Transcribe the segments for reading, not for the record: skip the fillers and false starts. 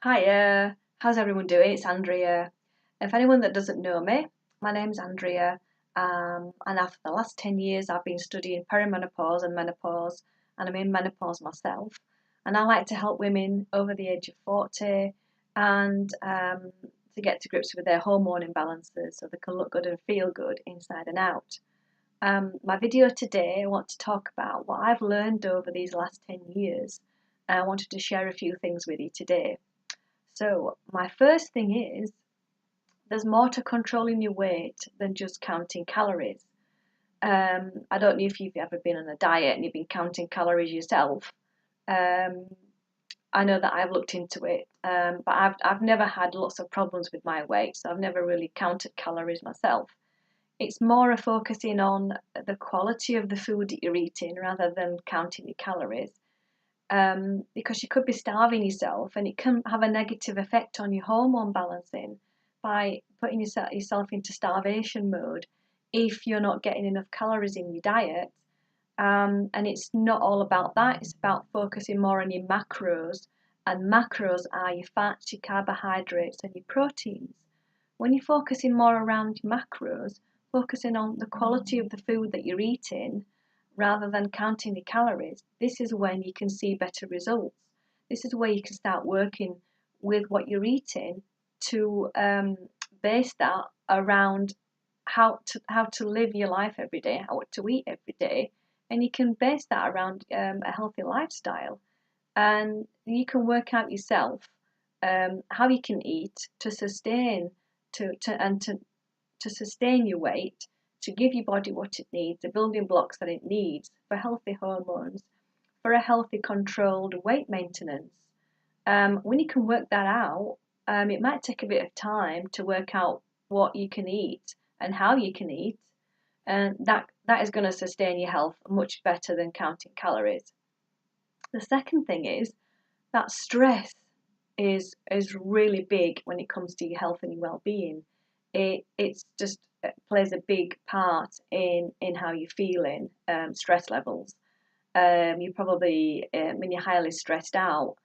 Hiya, how's everyone doing? It's Andrea. If anyone that doesn't know me, my name's Andrea, and after the last 10 years I've been studying perimenopause and menopause, and I'm in menopause myself. And I like to help women over the age of 40 and to get to grips with their hormone imbalances so they can look good and feel good inside and out. My video today, I want to talk about what I've learned over these last 10 years. I wanted to share a few things with you today. So my first thing is there's more to controlling your weight than just counting calories. I don't know if you've ever been on a diet and you've been counting calories yourself. I know that I've looked into it, but I've never had lots of problems with my weight, so I've never really counted calories myself. It's more a focusing on the quality of the food that you're eating rather than counting your calories. Because you could be starving yourself and it can have a negative effect on your hormone balancing by putting yourself into starvation mode if you're not getting enough calories in your diet. And it's not all about that, it's about focusing more on your macros, and macros are your fats, your carbohydrates and your proteins. When you're focusing more around your macros, focusing on the quality of the food that you're eating, rather than counting the calories, this is when you can see better results. This is where you can start working with what you're eating to base that around how to live your life every day, how to eat every day, and you can base that around a healthy lifestyle. And you can work out yourself how you can eat to sustain to sustain your weight, to give your body what it needs, the building blocks that it needs for healthy hormones, for a healthy controlled weight maintenance. When you can work that out, it might take a bit of time to work out what you can eat and how you can eat, and that is going to sustain your health much better than counting calories. The second thing is that stress is really big when it comes to your health and your well-being. It plays a big part in how you're feeling, stress levels. You probably, when you're highly stressed out,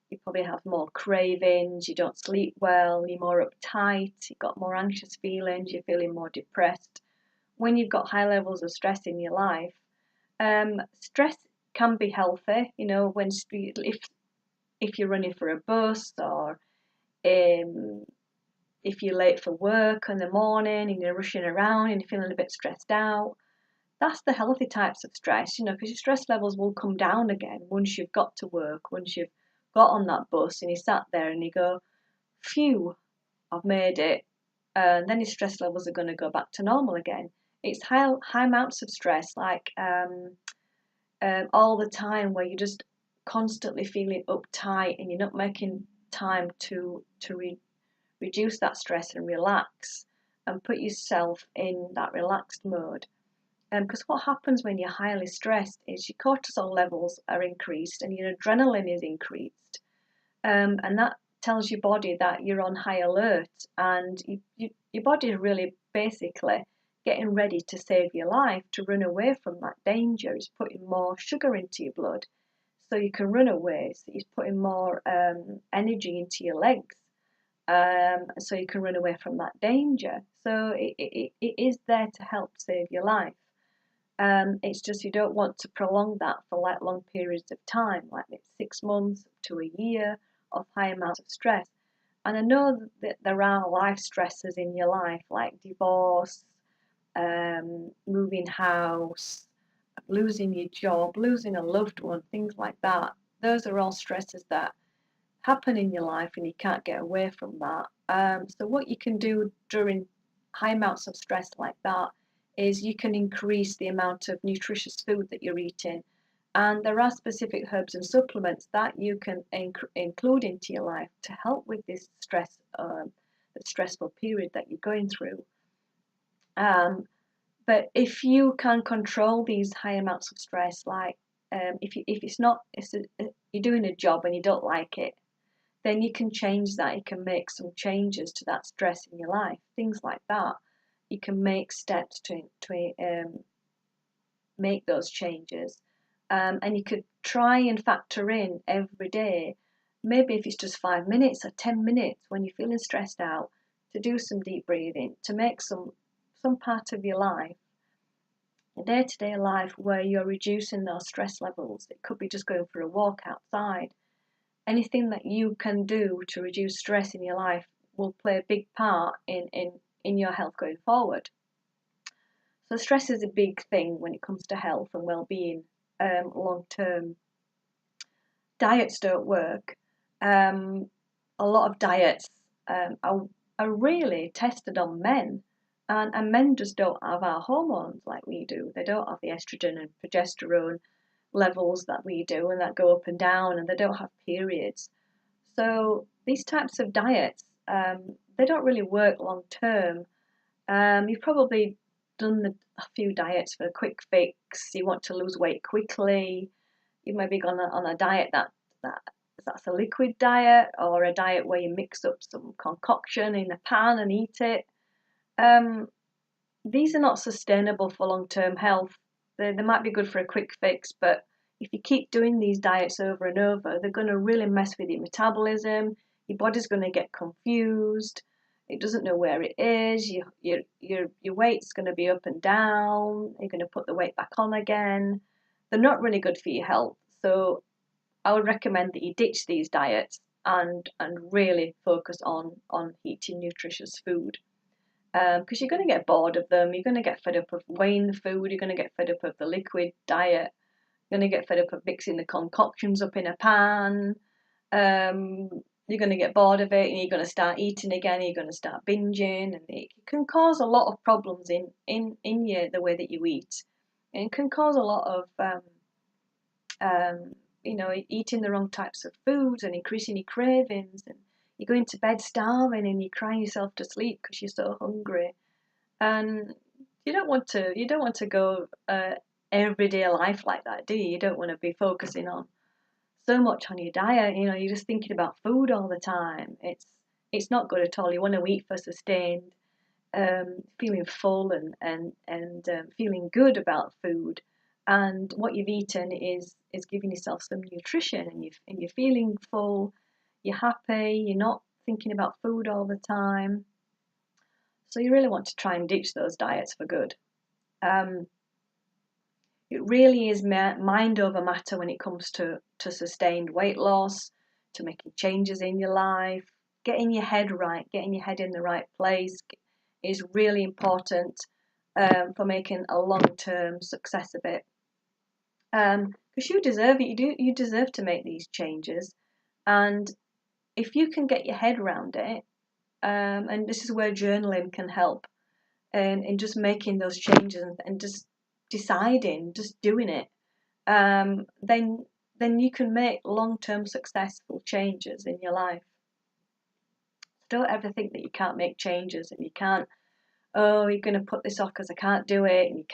you probably have more cravings, you don't sleep well, you're more uptight, you've got more anxious feelings, you're feeling more depressed. When you've got high levels of stress in your life, stress can be healthy, when if you're running for a bus, or if you're late for work in the morning and you're rushing around and you're feeling a bit stressed out, that's the healthy types of stress, because your stress levels will come down again once you've got to work, once you've got on that bus and you sat there and you go, phew, I've made it. And then your stress levels are going to go back to normal again. It's high amounts of stress, like all the time, where you're just constantly feeling uptight and you're not making time to reduce that stress and relax and put yourself in that relaxed mode. Because what happens when you're highly stressed is your cortisol levels are increased and your adrenaline is increased, and that tells your body that you're on high alert, and your body is really basically getting ready to save your life, to run away from that danger. It's putting more sugar into your blood so you can run away. So it's putting more energy into your legs, so you can run away from that danger. So it is there to help save your life. It's just you don't want to prolong that for like long periods of time, like 6 months to a year of high amounts of stress. And I know that there are life stressors in your life, like divorce, moving house, losing your job, losing a loved one, things like that. Those are all stresses that happen in your life and you can't get away from that. So what you can do during high amounts of stress like that is you can increase the amount of nutritious food that you're eating, and there are specific herbs and supplements that you can include into your life to help with this stress, the stressful period that you're going through. But if you can control these high amounts of stress, like if you're doing a job and you don't like it, then you can change that. You can make some changes to that stress in your life, things like that. You can make steps to make those changes, and you could try and factor in every day maybe if it's just 5 minutes or 10 minutes when you're feeling stressed out, to do some deep breathing, to make some part of your life, your day-to-day life, where you're reducing those stress levels. It could be just going for a walk outside. Anything that you can do to reduce stress in your life will play a big part in your health going forward. So stress is a big thing when it comes to health and well-being, long term. Diets don't work. A lot of diets are really tested on men, and men just don't have our hormones like we do. They don't have the estrogen and progesterone levels that we do, and that go up and down, and they don't have periods. So these types of diets, they don't really work long term. You've probably done a few diets for a quick fix. You want to lose weight quickly. You maybe gone on a diet that's a liquid diet, or a diet where you mix up some concoction in a pan and eat it. These are not sustainable for long-term health. They might be good for a quick fix, but if you keep doing these diets over and over, they're going to really mess with your metabolism. Your body's going to get confused. It doesn't know where it is. Your weight's going to be up and down. You're going to put the weight back on again. They're not really good for your health. So I would recommend that you ditch these diets and really focus on eating nutritious food. Because you're going to get bored of them. You're going to get fed up of weighing the food. You're going to get fed up of the liquid diet. You're going to get fed up of mixing the concoctions up in a pan. You're going to get bored of it, and you're going to start eating again. You're going to start binging, and it can cause a lot of problems in the way that you eat. And it can cause a lot of eating the wrong types of foods and increasing your cravings, and you're going to bed starving and you're crying yourself to sleep because you're so hungry. And you don't want to go everyday life like that, do you? You don't want to be focusing on so much on your diet. You're just thinking about food all the time. It's not good at all. You want to eat for sustained feeling full and feeling good about food. And what you've eaten is giving yourself some nutrition, and you're feeling full, you're happy, you're not thinking about food all the time. So you really want to try and ditch those diets for good. It really is mind over matter when it comes to sustained weight loss, to making changes in your life. Getting your head right, getting your head in the right place is really important for making a long-term success of it. Because you deserve it. You deserve to make these changes, and if you can get your head around it, and this is where journaling can help, and in just making those changes and just deciding, just doing it, then you can make long-term successful changes in your life. Don't ever think that you can't make changes and you can't. Oh, you're going to put this off because I can't do it, and you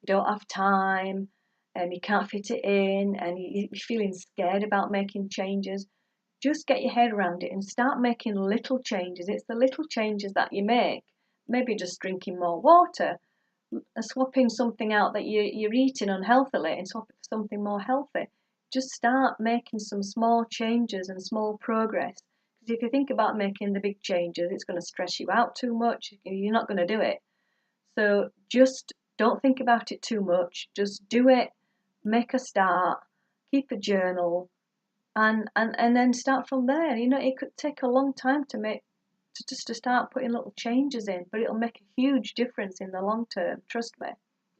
don't have time, and you can't fit it in, and you're feeling scared about making changes. Just get your head around it and start making little changes. It's the little changes that you make. Maybe just drinking more water, swapping something out that you're eating unhealthily and swap it for something more healthy. Just start making some small changes and small progress. Because if you think about making the big changes, it's going to stress you out too much. You're not going to do it. So just don't think about it too much. Just do it. Make a start. Keep a journal, and then start from there. It could take a long time to start putting little changes in, but it'll make a huge difference in the long term. Trust me,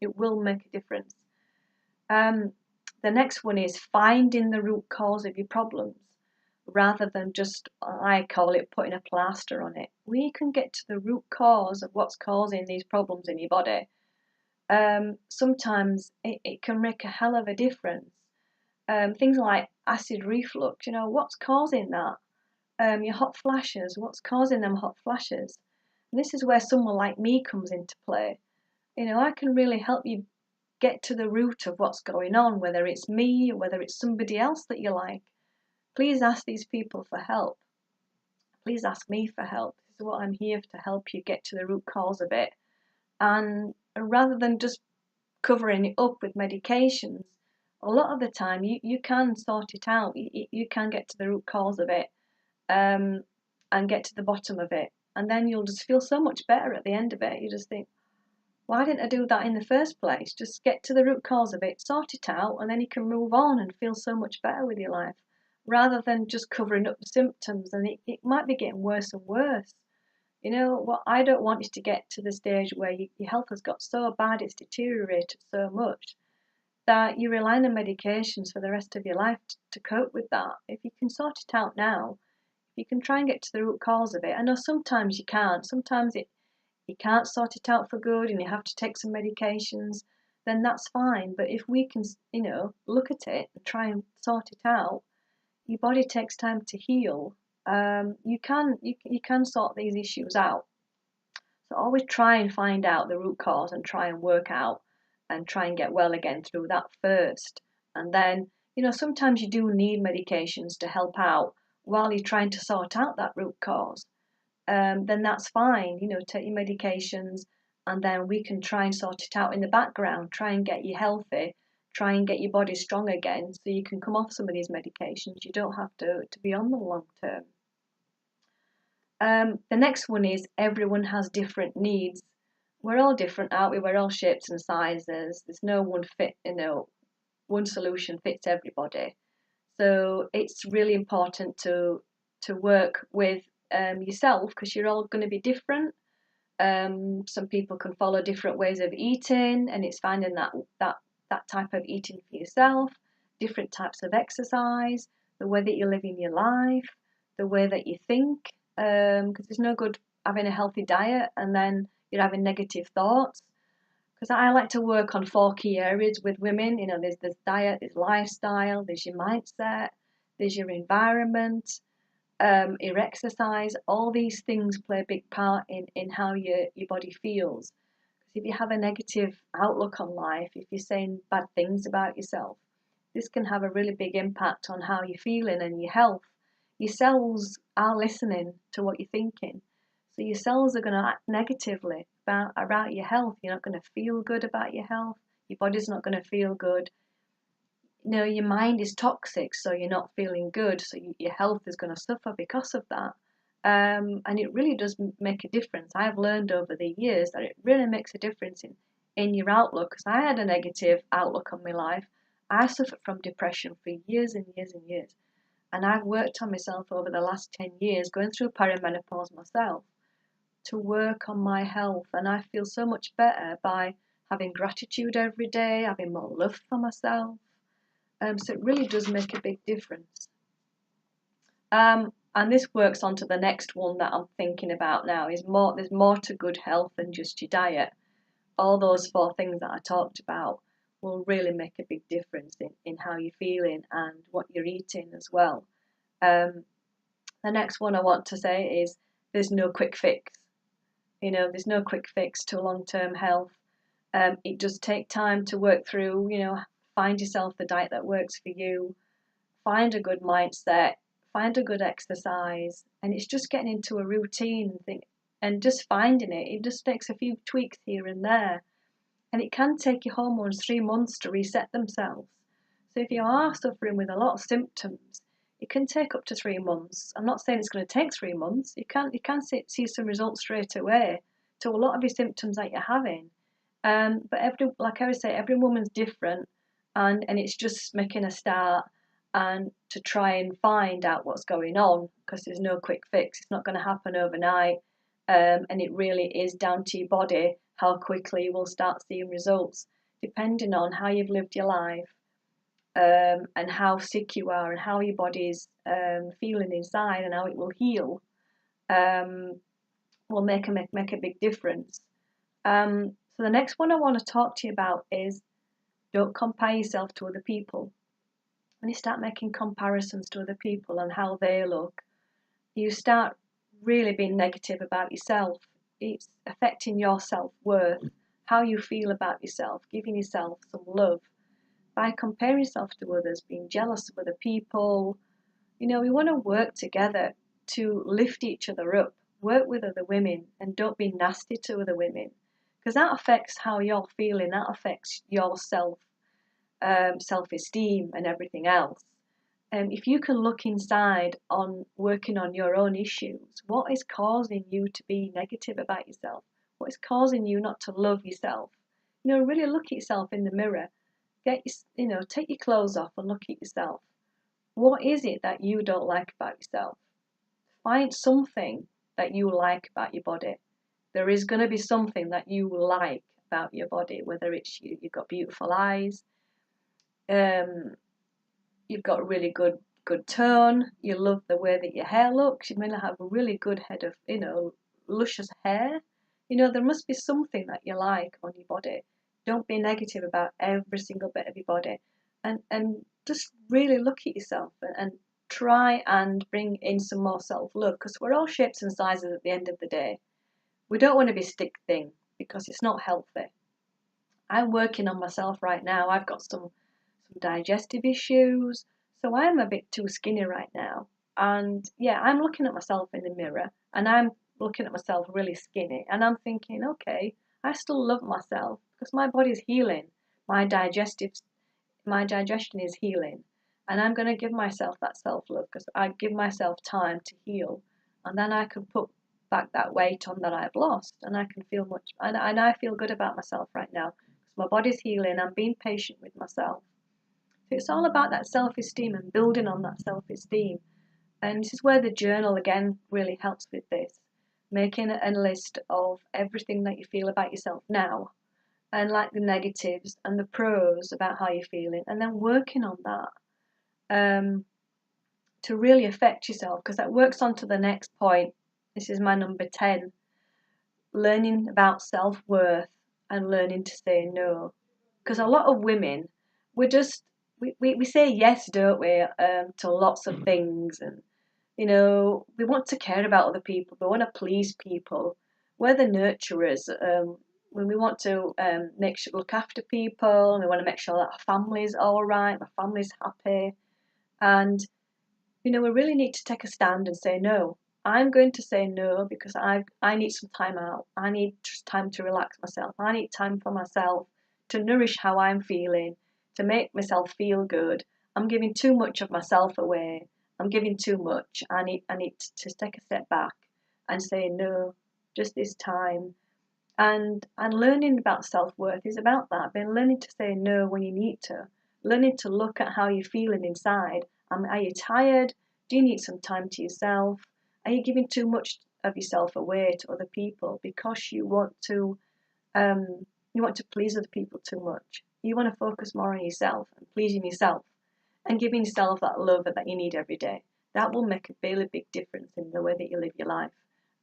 it will make a difference. The next one is finding the root cause of your problems, rather than just, I call it, putting a plaster on it. We can get to the root cause of what's causing these problems in your body. Sometimes it can make a hell of a difference. Things like acid reflux, what's causing that? Your hot flashes, what's causing them hot flashes? And this is where someone like me comes into play. I can really help you get to the root of what's going on, whether it's me or whether it's somebody else that you like. Please ask these people for help. Please ask me for help. This is what I'm here to help you get to the root cause of it. And rather than just covering it up with medications a lot of the time you can sort it out. You can get to the root cause of it, and get to the bottom of it. And then you'll just feel so much better at the end of it. You just think, why didn't I do that in the first place? Just get to the root cause of it, sort it out, and then you can move on and feel so much better with your life, rather than just covering up the symptoms. And it might be getting worse and worse. What I don't want is to get to the stage where your health has got so bad, it's deteriorated so much, that you rely on medications for the rest of your life to cope with that. If you can sort it out now, you can try and get to the root cause of it. I know sometimes you can't. Sometimes you can't sort it out for good and you have to take some medications, then that's fine. But if we can, look at it and try and sort it out, your body takes time to heal. You can sort these issues out. So always try and find out the root cause and try and work out and try and get well again through that first. And then, sometimes you do need medications to help out while you're trying to sort out that root cause. Then that's fine. Take your medications, and then we can try and sort it out in the background, try and get you healthy, try and get your body strong again so you can come off some of these medications. You don't have to be on them long term. The next one is everyone has different needs. We're all different, aren't we? We're all shapes and sizes. There's no one fit, one solution fits everybody. So it's really important to work with yourself, because you're all going to be different. Some people can follow different ways of eating, and it's finding that type of eating for yourself, different types of exercise, the way that you're living your life, the way that you think, because there's no good having a healthy diet and then you're having negative thoughts. Because I like to work on 4 key areas with women. There's diet, there's lifestyle, there's your mindset, there's your environment, your exercise. All these things play a big part in how your body feels. Because if you have a negative outlook on life, if you're saying bad things about yourself, this can have a really big impact on how you're feeling and your health. Your cells are listening to what you're thinking. So your cells are going to act negatively about your health. You're not going to feel good about your health. Your body's not going to feel good. Your mind is toxic, so you're not feeling good. So your health is going to suffer because of that. And it really does make a difference. I've learned over the years that it really makes a difference in your outlook. Because I had a negative outlook on my life. I suffered from depression for years and years and years. And I've worked on myself over the last 10 years, going through perimenopause myself, to work on my health. And I feel so much better by having gratitude every day, having more love for myself. So it really does make a big difference. And this works on to the next one that I'm thinking about now. There's more to good health than just your diet. All those 4 things that I talked about will really make a big difference in how you're feeling and what you're eating as well. The next one I want to say is there's no quick fix. There's no quick fix to long-term health. It does take time to work through, find yourself the diet that works for you, find a good mindset, find a good exercise, and it's just getting into a routine and just finding it. It just takes a few tweaks here and there. And it can take your hormones 3 months to reset themselves. So if you are suffering with a lot of symptoms, it can take up to 3 months. I'm not saying it's going to take 3 months. You can see some results straight away to a lot of your symptoms that you're having. But like I say, every woman's different, and it's just making a start and to try and find out what's going on, because there's no quick fix. It's not going to happen overnight, and it really is down to your body how quickly you will start seeing results, depending on how you've lived your life, and how sick you are and how your body's feeling inside and how it will heal, will make a big difference. So the next one I want to talk to you about is don't compare yourself to other people. When you start making comparisons to other people and how they look, you start really being negative about yourself. It's affecting your self-worth, how you feel about yourself, giving yourself some love. By comparing yourself to others, being jealous of other people, we want to work together to lift each other up, work with other women, and don't be nasty to other women, because that affects how you're feeling, that affects yourself. self-esteem and everything else. If you can look inside on working on your own issues, what is causing you to be negative about yourself? What is causing you not to love yourself? Really look at yourself in the mirror. Take your clothes off and look at yourself. What is it that you don't like about yourself? Find something that you like about your body. There is going to be something that you like about your body, whether it's you've got beautiful eyes, you've got really good tone, you love the way that your hair looks, you may not have a really good head of, luscious hair. There must be something that you like on your body. Don't be negative about every single bit of your body. And just really look at yourself and try and bring in some more self-love, because we're all shapes and sizes at the end of the day. We don't want to be stick thin because it's not healthy. I'm working on myself right now. I've got some digestive issues, so I'm a bit too skinny right now. And yeah, I'm looking at myself in the mirror and I'm looking at myself really skinny, and I'm thinking, okay, I still love myself because my body's healing. My digestion is healing, and I'm going to give myself that self-love because I give myself time to heal, and then I can put back that weight on that I've lost, and I can feel much, and I feel good about myself right now because my body's healing. I'm being patient with myself. So it's all about that self-esteem and building on that self-esteem. And this is where the journal again really helps with this, making a list of everything that you feel about yourself now, and like the negatives and the pros about how you're feeling, and then working on that to really affect yourself, because that works on to the next point. This is my number 10, learning about self-worth and learning to say no. Because a lot of women, we say yes, don't we, to lots of things, and we want to care about other people, we want to please people, we're the nurturers. When we want to look after people, and we want to make sure that our family's all right, our family's happy, and we really need to take a stand and say no. I'm going to say no because I need some time out. I need just time to relax myself. I need time for myself to nourish how I'm feeling, to make myself feel good. I'm giving too much of myself away. I'm giving too much. I need to take a step back and say no, just this time. And learning about self-worth is about that. Being learning to say no when you need to. Learning to look at how you're feeling inside. Are you tired? Do you need some time to yourself? Are you giving too much of yourself away to other people because you want to please other people too much? You want to focus more on yourself and pleasing yourself and giving yourself that love that you need every day. That will make a really big difference in the way that you live your life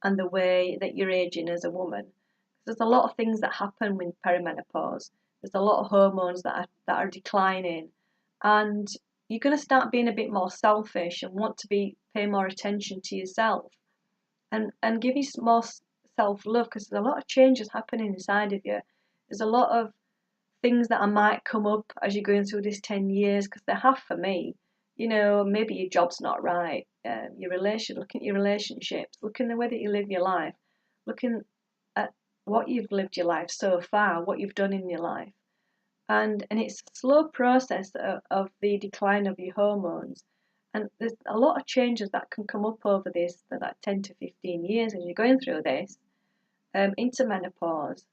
and the way that you're aging as a woman. There's a lot of things that happen with perimenopause. There's a lot of hormones that are declining, and you're going to start being a bit more selfish and want to pay more attention to yourself and give you more self-love, because there's a lot of changes happening inside of you. There's a lot of things that might come up as you're going through this 10 years, because they have for me. Maybe your job's not right, looking at your relationships, looking at the way that you live your life, looking at what you've lived your life so far, what you've done in your life. And it's a slow process of the decline of your hormones. And there's a lot of changes that can come up over that 10 to 15 years as you're going through this, into menopause.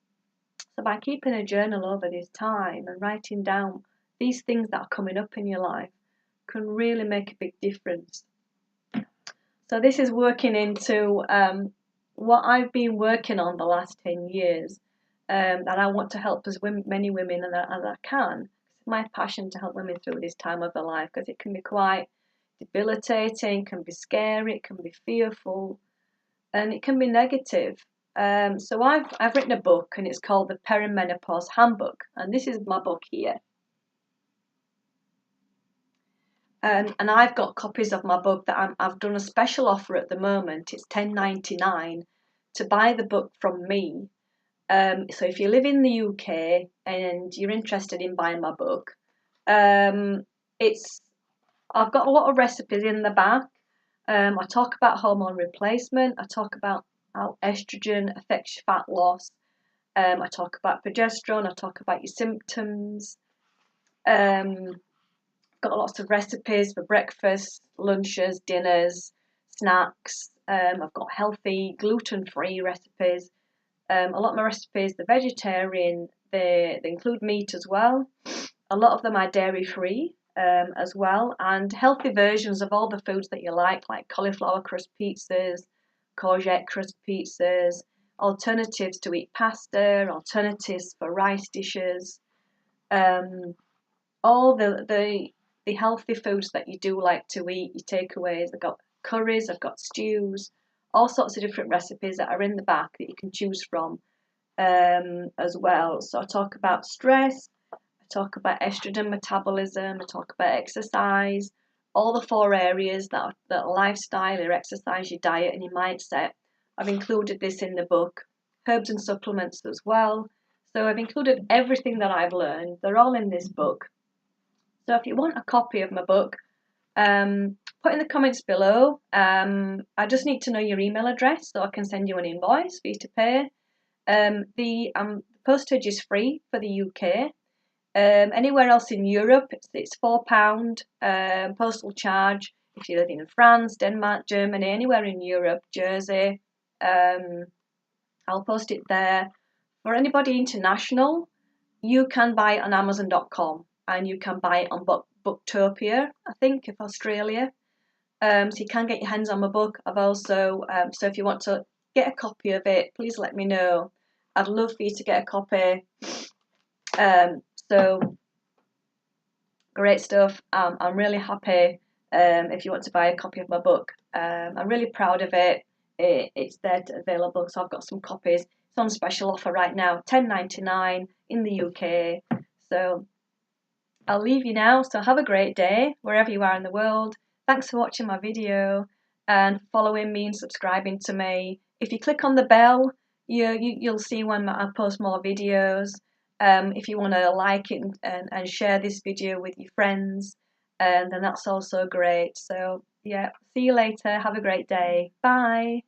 So by keeping a journal over this time and writing down these things that are coming up in your life can really make a big difference. So this is working into what I've been working on the last 10 years. And I want to help as many women as I can. It's my passion to help women through this time of their life, because it can be quite debilitating, can be scary, it can be fearful, and it can be negative. So I've written a book, and it's called the Perimenopause Handbook, and this is my book here. And I've got copies of my book that I've done a special offer at the moment. It's $10.99 to buy the book from me. So if you live in the UK and you're interested in buying my book, I've got a lot of recipes in the back. I talk about hormone replacement. I talk about how estrogen affects fat loss. I talk about progesterone. I talk about your symptoms. Got lots of recipes for breakfast, lunches, dinners, snacks. I've got healthy, gluten-free recipes. A lot of my recipes, they're vegetarian, they include meat as well. A lot of them are dairy-free as well, and healthy versions of all the foods that you like cauliflower crust pizzas, courgette crust pizzas, alternatives to eat pasta, alternatives for rice dishes, all the healthy foods that you do like to eat, your takeaways. I've got curries, I've got stews, all sorts of different recipes that are in the back that you can choose from as well. So I talk about stress, I talk about estrogen metabolism, I talk about exercise, all the 4 areas that lifestyle, your exercise, your diet, and your mindset. I've included this in the book, herbs and supplements as well. So I've included everything that I've learned. They're all in this book. So if you want a copy of my book, put in the comments below. I just need to know your email address so I can send you an invoice for you to pay. The postage is free for the UK. Anywhere else in Europe, it's £4 postal charge. If you live in France, Denmark, Germany, anywhere in Europe, Jersey, I'll post it there. For anybody international, you can buy it on Amazon.com and you can buy it on Booktopia, I think, of Australia. So you can get your hands on my book. I've also, so if you want to get a copy of it, please let me know. I'd love for you to get a copy. So great stuff. I'm really happy if you want to buy a copy of my book. I'm really proud of it. It's there available, so I've got some copies. It's on special offer right now, £10.99 in the UK. So I'll leave you now. So have a great day wherever you are in the world. Thanks for watching my video and following me and subscribing to me. If you click on the bell, you'll see when I post more videos. If you want to like it and share this video with your friends, then that's also great. So yeah, see you later. Have a great day. Bye.